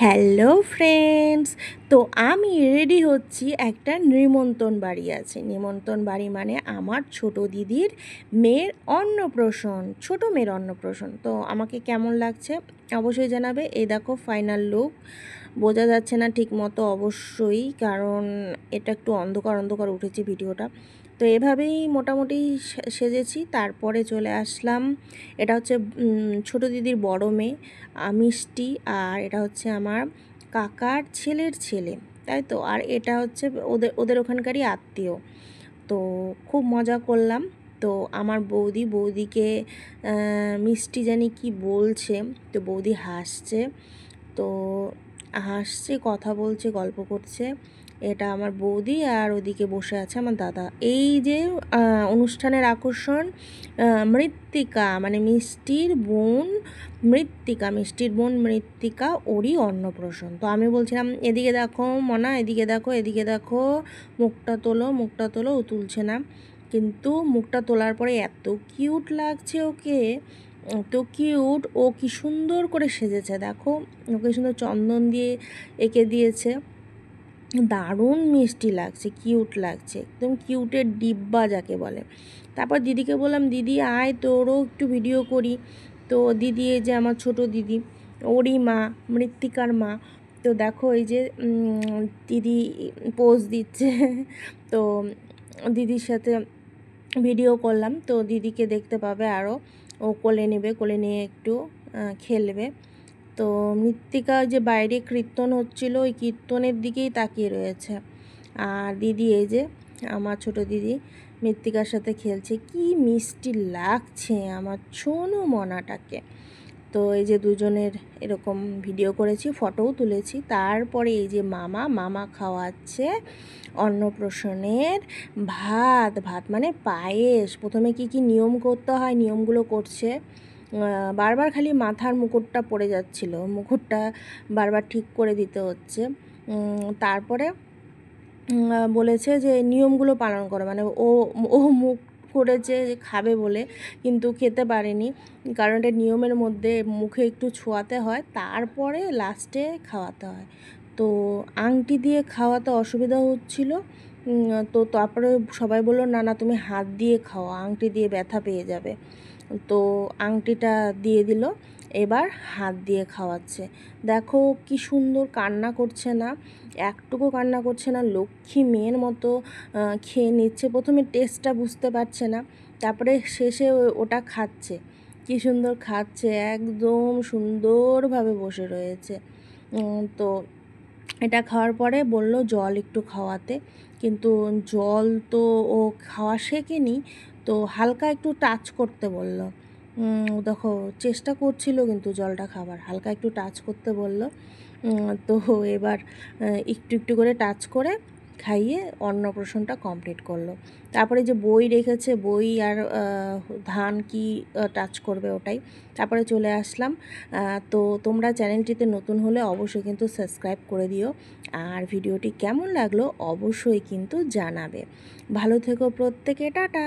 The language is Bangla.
হ্যালো ফ্রেন্ডস, তো আমি রেডি হচ্ছি। একটা নিমন্ত্রণ বাড়ি আছে। নিমন্ত্রণ বাড়ি মানে আমার ছোট দিদির মেয়ের অন্নপ্রাশন, ছোট মেয়ের অন্নপ্রাশন। তো আমাকে কেমন লাগছে অবশ্যই জানাবে। এই দেখো ফাইনাল লুক, বোঝা যাচ্ছে না ঠিক মতো অবশ্যই, কারণ এটা একটু অন্ধকার অন্ধকার উঠেছে ভিডিওটা। তো এভাবেই মোটামুটি সেজেছি। তারপরে চলে আসলাম। এটা হচ্ছে ছোট দিদির বড় মেয়ে মিষ্টি, আর এটা হচ্ছে আমার কাকার ছেলের ছেলে, তাই তো। আর এটা হচ্ছে ওদের ওখানকারই আত্মীয়। তো খুব মজা করলাম। তো আমার বৌদিকে মিষ্টি জানি কি বলছে, তো বৌদি হাসছে। তো হাসছে, কথা বলছে, গল্প করছে। এটা আমার বৌদি, আর ওদিকে বসে আছে আমার দাদা। এই যে অনুষ্ঠানের আকর্ষণ মৃত্তিকা, মানে মিষ্টির বোন মৃত্তিকা, ওরই অন্নপ্রাশন। তো আমি বলছিলাম এদিকে দেখো মনা, এদিকে দেখো, এদিকে দেখো, মুখটা তোলো। ও তুলছে না, কিন্তু মুখটা তোলার পরে এত কিউট লাগছে ওকে, তো কিউট। ও কি সুন্দর করে সেজেছে দেখো, ওকে সুন্দর চন্দন দিয়ে এঁকে দিয়েছে। দারুণ মিষ্টি লাগছে, কিউট লাগছে, একদম কিউটের ডিব্বা যাকে বলে। তারপর দিদিকে বললাম, দিদি আয় তোরও একটু ভিডিও করি। তো দিদি, এই যে আমার ছোট দিদি, ওরই মা, মৃত্তিকার মা। তো দেখো এই যে দিদি পোজ দিচ্ছে। তো দিদির সাথে ভিডিও করলাম। তো দিদিকে দেখতে পাবে আরও, ও কোলে নেবে, কোলে নিয়ে একটু খেলবে। তো মৃত্তিকা যে বাইরে কীর্তন হচ্ছিল, ওই কীর্তনের দিকেই তাকিয়ে রয়েছে। আর দিদি, এই যে আমার ছোট দিদি মৃত্তিকার সাথে খেলছে। কি মিষ্টি লাগছে আমার ছোনো মনাটাকে। তো এই যে দুজনের এরকম ভিডিও করেছি, ফটোও তুলেছি। তারপরে এই যে মামা খাওয়াচ্ছে অন্নপ্রাশনের ভাত মানে পায়েস। প্রথমে কি নিয়ম করতে হয়, নিয়মগুলো করছে। বারবার খালি মাথার মুকুটটা পড়ে যাচ্ছিল, মুকুটটা বারবার ঠিক করে দিতে হচ্ছে। তারপরে বলেছে যে নিয়মগুলো পালন করো, মানে ও ও মুখ করেছে যে খাবে বলে, কিন্তু খেতে পারেনি, কারণ এটা নিয়মের মধ্যে মুখে একটু ছোঁয়াতে হয়, তারপরে লাস্টে খাওয়াতে হয়। তো আংটি দিয়ে খাওয়াতে অসুবিধা হচ্ছিল। তো তারপরে সবাই বললো, না না তুমি হাত দিয়ে খাও, আংটি দিয়ে ব্যথা পেয়ে যাবে। তো আংটিটা দিয়ে দিল, এবার হাত দিয়ে খাওয়াচ্ছে। দেখো কি সুন্দর, কান্না করছে না, একটুকু কান্না করছে না, লক্ষ্মী মেয়ের মতো খেয়ে নিচ্ছে। প্রথমে টেস্টটা বুঝতে পারছে না, তারপরে শেষে ওটা খাচ্ছে। কি সুন্দর খাচ্ছে, একদম সুন্দরভাবে বসে রয়েছে। তো এটা খাওয়ার পরে বলল জল একটু খাওয়াতে, কিন্তু জল তো ও খাওয়া শেখেনি, তো হালকা একটু টাচ করতে বলল। দেখো চেষ্টা করছিল কিন্তু জলটা খাবার, হালকা একটু টাচ করতে বলল। তো এবার একটু একটু করে টাচ করে খাইয়ে অন্নপ্রাশনটা কমপ্লিট করলো। তারপরে যে বই রেখেছে, বই আর ধান কি টাচ করবে ওটাই। তারপরে চলে আসলাম। তো তোমরা চ্যানেলটিতে নতুন হলে অবশ্যই কিন্তু সাবস্ক্রাইব করে দিও, আর ভিডিওটি কেমন লাগলো অবশ্যই কিন্তু জানাবে। ভালো থেকো প্রত্যেকে, টাটা।